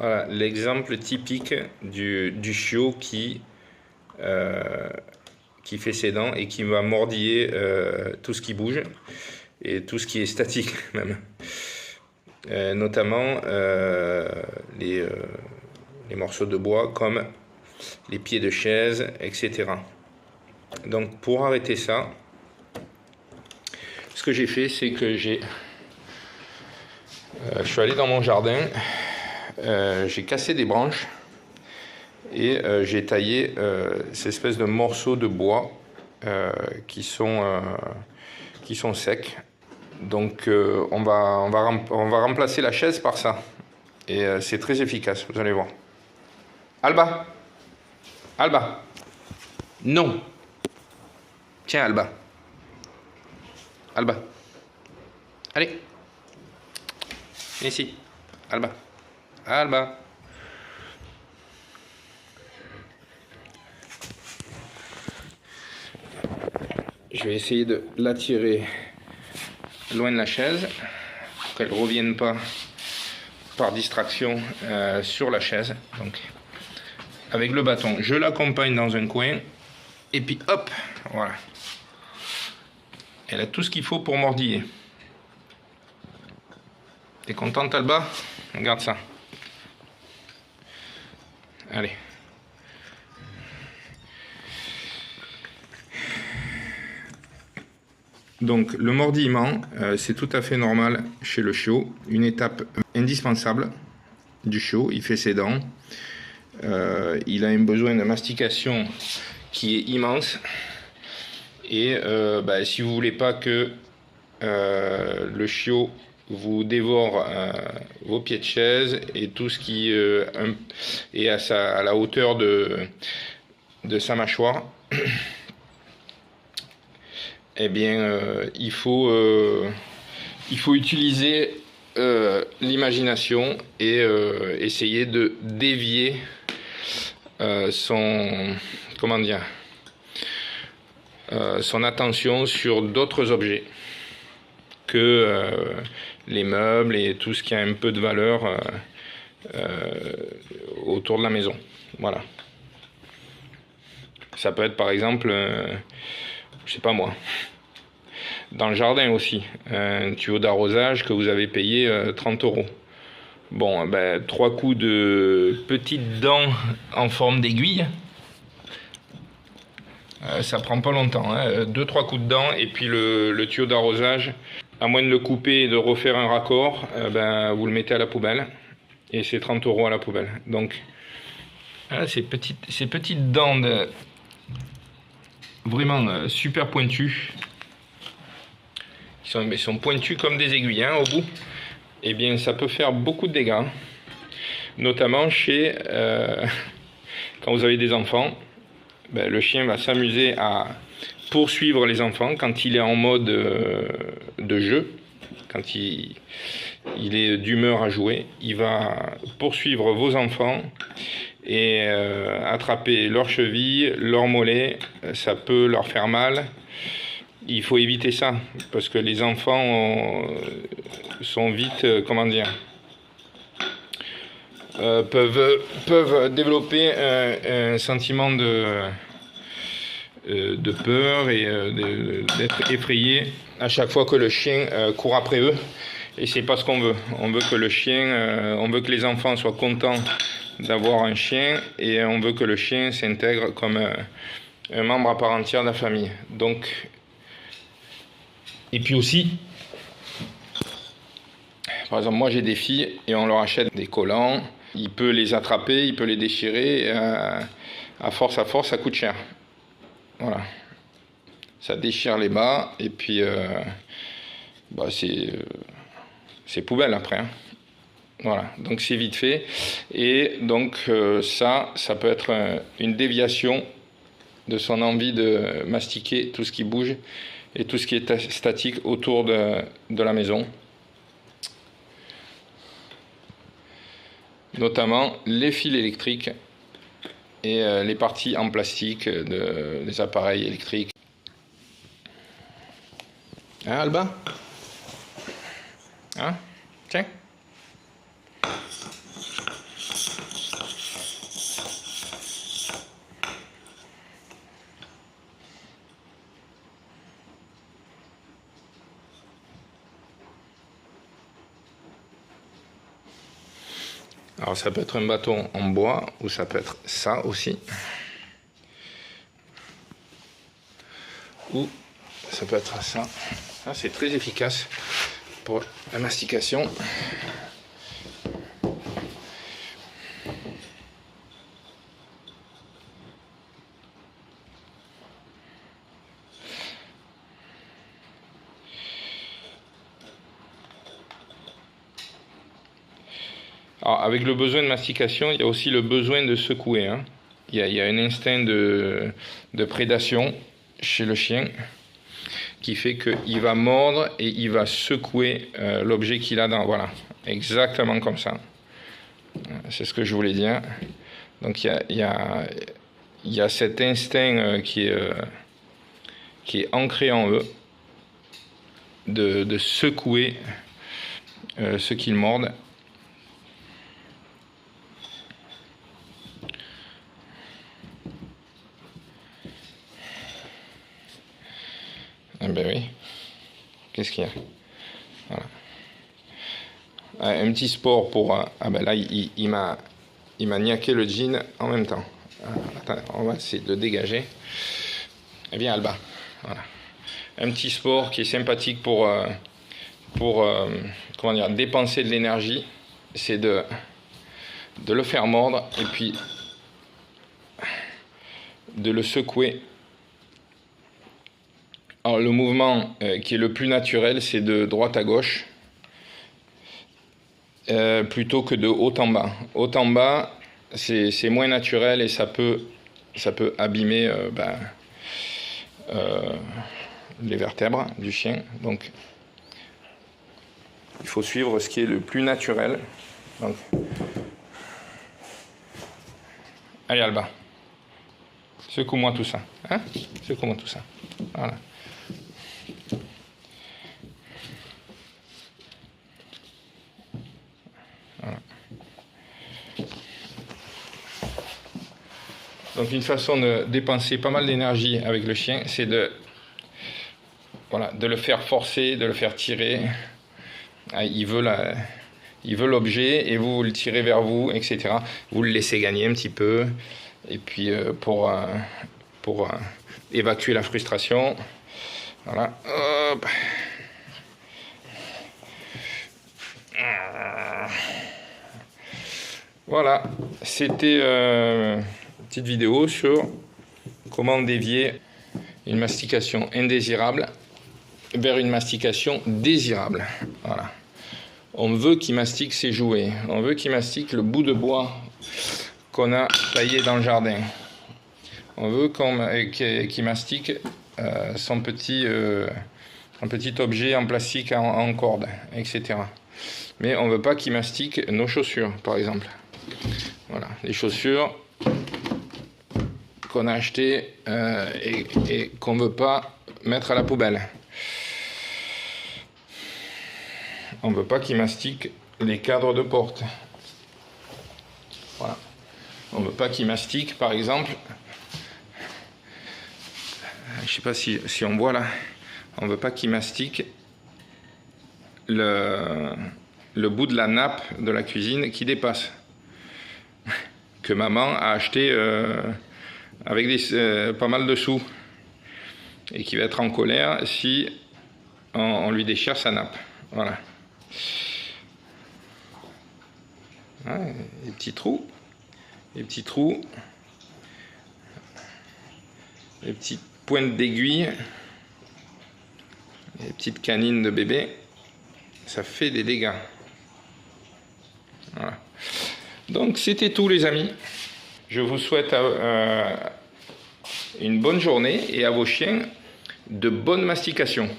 Voilà l'exemple typique du chiot qui fait ses dents et qui va mordiller tout ce qui bouge et tout ce qui est statique même. Notamment les morceaux de bois comme les pieds de chaise, etc. Donc pour arrêter ça, ce que j'ai fait, c'est que je suis allé dans mon jardin, j'ai cassé des branches et j'ai taillé ces espèces de morceaux de bois qui sont secs. Donc on va remplacer la chaise par ça. Et c'est très efficace, vous allez voir. Alba! Alba! Non! Tiens, Alba! Alba! Allez! Viens ici! Alba! Alba! Je vais essayer de l'attirer loin de la chaise pour qu'elle ne revienne pas par distraction sur la chaise. Donc avec le bâton je l'accompagne dans un coin et puis hop, voilà, elle a tout ce qu'il faut pour mordiller. T'es contente, Alba? Regarde ça. Allez. Donc le mordillement, c'est tout à fait normal chez le chiot, une étape indispensable du chiot. Il fait ses dents, il a un besoin de mastication qui est immense, et si vous voulez pas que le chiot vous dévore vos pieds de chaise et tout ce qui est à la hauteur de sa mâchoire, eh bien il faut utiliser l'imagination et essayer de dévier son attention sur d'autres objets que les meubles et tout ce qui a un peu de valeur autour de la maison. Voilà. Ça peut être par exemple, je sais pas moi, dans le jardin aussi, un tuyau d'arrosage que vous avez payé 30 €. Bon, 3 coups de petites dents en forme d'aiguille, ça prend pas longtemps, hein. 2-3 coups de dents et puis le tuyau d'arrosage, à moins de le couper et de refaire un raccord, vous le mettez à la poubelle et c'est 30 € à la poubelle. Donc voilà, ces petites dents vraiment super pointues, qui sont pointues comme des aiguilles, hein, au bout. Et bien ça peut faire beaucoup de dégâts, notamment quand vous avez des enfants. Le chien va s'amuser à poursuivre les enfants quand il est en mode de jeu, quand il est d'humeur à jouer. Il va poursuivre vos enfants et attraper leurs chevilles, leurs mollets. Ça peut leur faire mal. Il faut éviter ça parce que les enfants sont vite, peuvent développer un sentiment de peur et d'être effrayés à chaque fois que le chien court après eux. Et c'est pas ce qu'on veut. On veut que on veut que les enfants soient contents d'avoir un chien, et on veut que le chien s'intègre comme un membre à part entière de la famille. Donc, et puis aussi, par exemple, moi j'ai des filles et on leur achète des collants. Il peut les attraper, il peut les déchirer. À force, ça coûte cher. Voilà. Ça déchire les bas et puis c'est poubelle après, hein. Voilà, donc c'est vite fait. Et donc ça peut être une déviation de son envie de mastiquer tout ce qui bouge et tout ce qui est statique autour de la maison. Notamment les fils électriques et les parties en plastique des appareils électriques. Hein, Alba? Hein? Tiens. Alors ça peut être un bâton en bois ou ça peut être ça aussi. Ou ça peut être ça. Ça c'est très efficace pour la mastication. Alors, avec le besoin de mastication, il y a aussi le besoin de secouer. Hein. Il y a un instinct de prédation chez le chien qui fait qu'il va mordre et il va secouer l'objet qu'il a dans... Voilà, exactement comme ça. C'est ce que je voulais dire. Donc il y a cet instinct qui est ancré en eux de secouer ce qu'ils mordent. Ah ben oui. Qu'est-ce qu'il y a? Voilà. Un petit sport pour... ah ben là, il m'a niaqué le jean en même temps. Attends, on va essayer de le dégager. Eh bien, Alba. Voilà. Un petit sport qui est sympathique pour comment dire, dépenser de l'énergie. C'est de le faire mordre et puis de le secouer. Alors, le mouvement qui est le plus naturel, c'est de droite à gauche, plutôt que de haut en bas. Haut en bas, c'est moins naturel et ça peut abîmer les vertèbres du chien. Donc, il faut suivre ce qui est le plus naturel. Donc, allez Alba, secoue-moi tout ça. Hein? Secoue-moi tout ça. Voilà. Voilà. Donc une façon de dépenser pas mal d'énergie avec le chien, c'est de le faire forcer, de le faire tirer. Il veut l'objet et vous le tirez vers vous, etc. Vous le laissez gagner un petit peu. Et puis pour évacuer la frustration. Voilà. Hop. Voilà, c'était une petite vidéo sur comment dévier une mastication indésirable vers une mastication désirable. Voilà. On veut qu'il mastique ses jouets, on veut qu'il mastique le bout de bois qu'on a taillé dans le jardin. On veut qu'il mastique son petit objet en plastique en corde, etc. Mais on ne veut pas qu'il mastique nos chaussures, par exemple. Voilà, les chaussures qu'on a achetées et qu'on ne veut pas mettre à la poubelle. On ne veut pas qu'il mastique les cadres de porte. Voilà. On ne veut pas qu'il mastique, par exemple, je ne sais pas si on voit là, on ne veut pas qu'il mastique le bout de la nappe de la cuisine qui dépasse, que maman a acheté avec pas mal de sous, et qui va être en colère si on lui déchire sa nappe. Voilà. Ouais, les petits trous, les petites pointes d'aiguille, les petites canines de bébé, ça fait des dégâts. Voilà. Donc c'était tout les amis. Je vous souhaite une bonne journée et à vos chiens de bonne mastication.